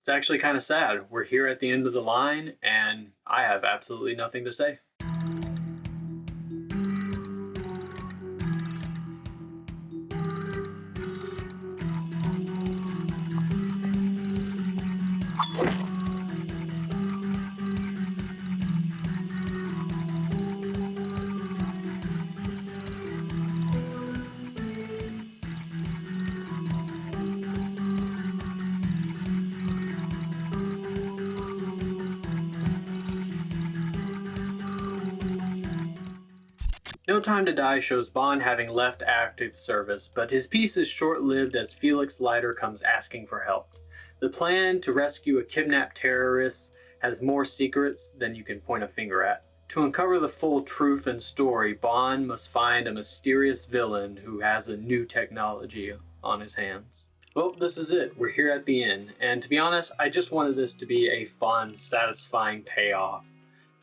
It's actually kind of sad. We're here at the end of the line, and I have absolutely nothing to say. No Time to Die shows Bond having left active service, but his peace is short lived as Felix Leiter comes asking for help. The plan to rescue a kidnapped terrorist has more secrets than you can point a finger at. To uncover the full truth and story, Bond must find a mysterious villain who has a new technology on his hands. Well, this is it. We're here at the end, and to be honest, I just wanted this to be a fun, satisfying payoff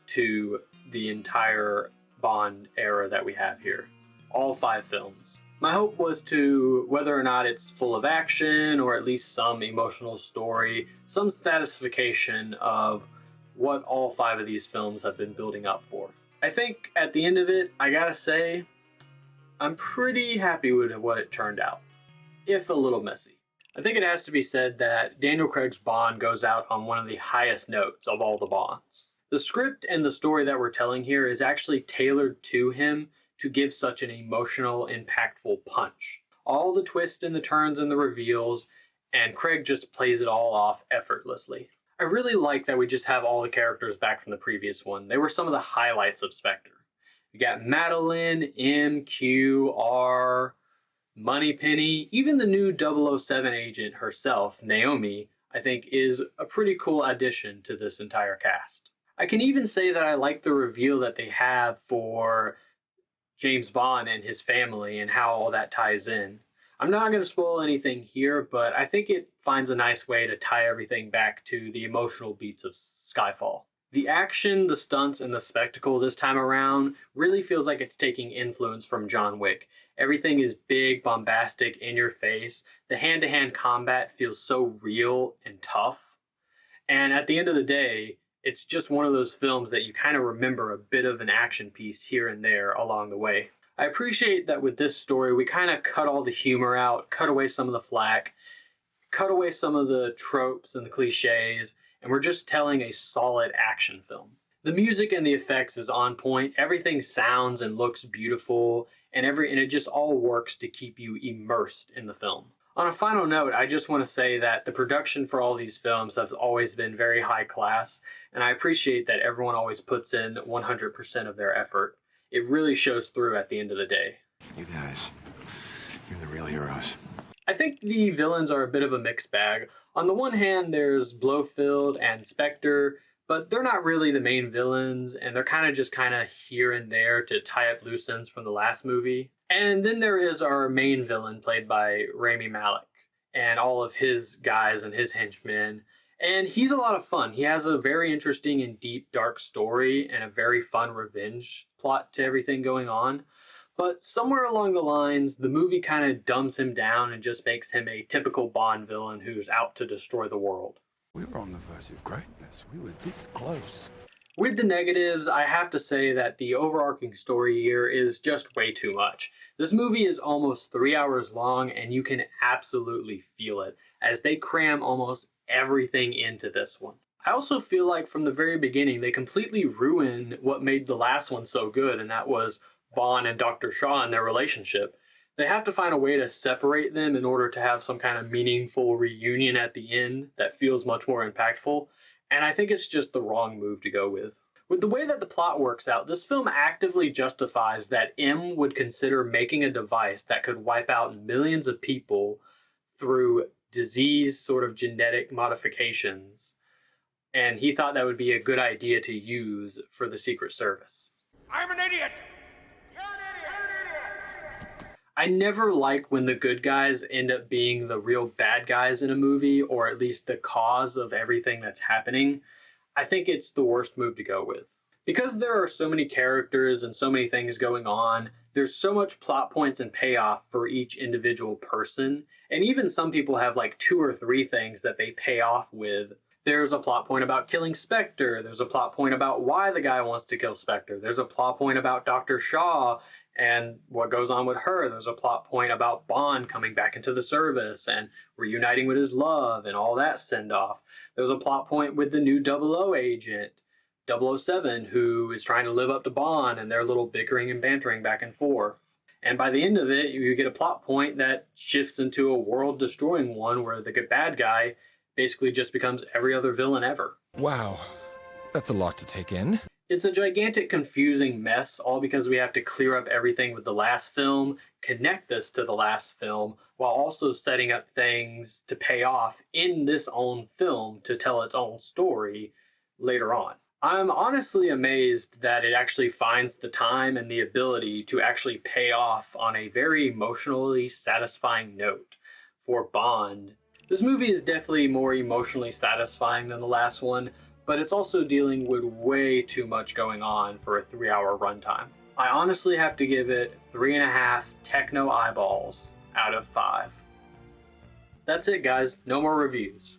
to the entire Bond era that we have here. All 5 films. My hope was to, whether or not it's full of action or at least some emotional story, some satisfaction of what all 5 of these films have been building up for. I think at the end of it, I gotta say, I'm pretty happy with what it turned out, if a little messy. I think it has to be said that Daniel Craig's Bond goes out on one of the highest notes of all the Bonds. The script and the story that we're telling here is actually tailored to him to give such an emotional, impactful punch. All the twists and the turns and the reveals, and Craig just plays it all off effortlessly. I really like that we just have all the characters back from the previous one. They were some of the highlights of Spectre. You got Madeline, M, Q, R, Moneypenny, even the new 007 agent herself, Naomi, I think is a pretty cool addition to this entire cast. I can even say that I like the reveal that they have for James Bond and his family and how all that ties in. I'm not going to spoil anything here, but I think it finds a nice way to tie everything back to the emotional beats of Skyfall. The action, the stunts, and the spectacle this time around really feels like it's taking influence from John Wick. Everything is big, bombastic, in your face. The hand-to-hand combat feels so real and tough. And at the end of the day, it's just one of those films that you kind of remember a bit of an action piece here and there along the way. I appreciate that with this story, we kind of cut all the humor out, cut away some of the flack, cut away some of the tropes and the cliches, and we're just telling a solid action film. The music and the effects is on point. Everything sounds and looks beautiful, and it just all works to keep you immersed in the film. On a final note, I just want to say that the production for all these films has always been very high class, and I appreciate that everyone always puts in 100% of their effort. It really shows through at the end of the day. You guys, you're the real heroes. I think the villains are a bit of a mixed bag. On the one hand, there's Blofeld and Spectre, but they're not really the main villains, and they're kind of here and there to tie up loose ends from the last movie. And then there is our main villain, played by Rami Malek, and all of his guys and his henchmen. And he's a lot of fun. He has a very interesting and deep, dark story and a very fun revenge plot to everything going on. But somewhere along the lines, the movie kind of dumbs him down and just makes him a typical Bond villain who's out to destroy the world. We were on the verge of greatness. We were this close. With the negatives, I have to say that the overarching story here is just way too much. This movie is almost 3 hours long, and you can absolutely feel it, as they cram almost everything into this one. I also feel like from the very beginning, they completely ruin what made the last one so good, and that was Bond and Dr. Shaw and their relationship. They have to find a way to separate them in order to have some kind of meaningful reunion at the end that feels much more impactful. And I think it's just the wrong move to go with. With the way that the plot works out, this film actively justifies that M would consider making a device that could wipe out millions of people through disease sort of genetic modifications. And he thought that would be a good idea to use for the Secret Service. I'm an idiot! I never like when the good guys end up being the real bad guys in a movie, or at least the cause of everything that's happening. I think it's the worst move to go with. Because there are so many characters and so many things going on, There's so much plot points and payoff for each individual person, and even some people have like 2 or 3 things that they pay off with. There's a plot point about killing Spectre. There's a plot point about why the guy wants to kill Spectre. There's a plot point about Dr. Shaw and what goes on with her. There's a plot point about Bond coming back into the service and reuniting with his love and all that send-off. There's a plot point with the new 00 agent, 007, who is trying to live up to Bond, and their little bickering and bantering back and forth. And by the end of it, you get a plot point that shifts into a world-destroying one where the bad guy basically just becomes every other villain ever. Wow, that's a lot to take in. It's a gigantic, confusing mess, all because we have to clear up everything with the last film, connect this to the last film, while also setting up things to pay off in this own film to tell its own story later on. I'm honestly amazed that it actually finds the time and the ability to actually pay off on a very emotionally satisfying note for Bond. This movie is definitely more emotionally satisfying than the last one, but it's also dealing with way too much going on for a 3-hour runtime. I honestly have to give it 3.5 techno eyeballs out of 5. That's it, guys. No more reviews.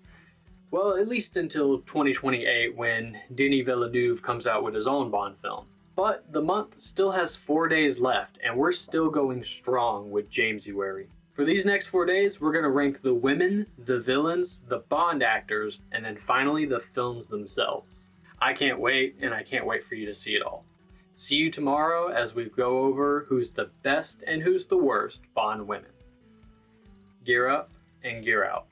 Well, at least until 2028 when Denis Villeneuve comes out with his own Bond film. But the month still has 4 days left, and we're still going strong with Jamesuary. For these next 4 days, we're going to rank the women, the villains, the Bond actors, and then finally the films themselves. I can't wait, and I can't wait for you to see it all. See you tomorrow as we go over who's the best and who's the worst Bond women. Gear up and gear out.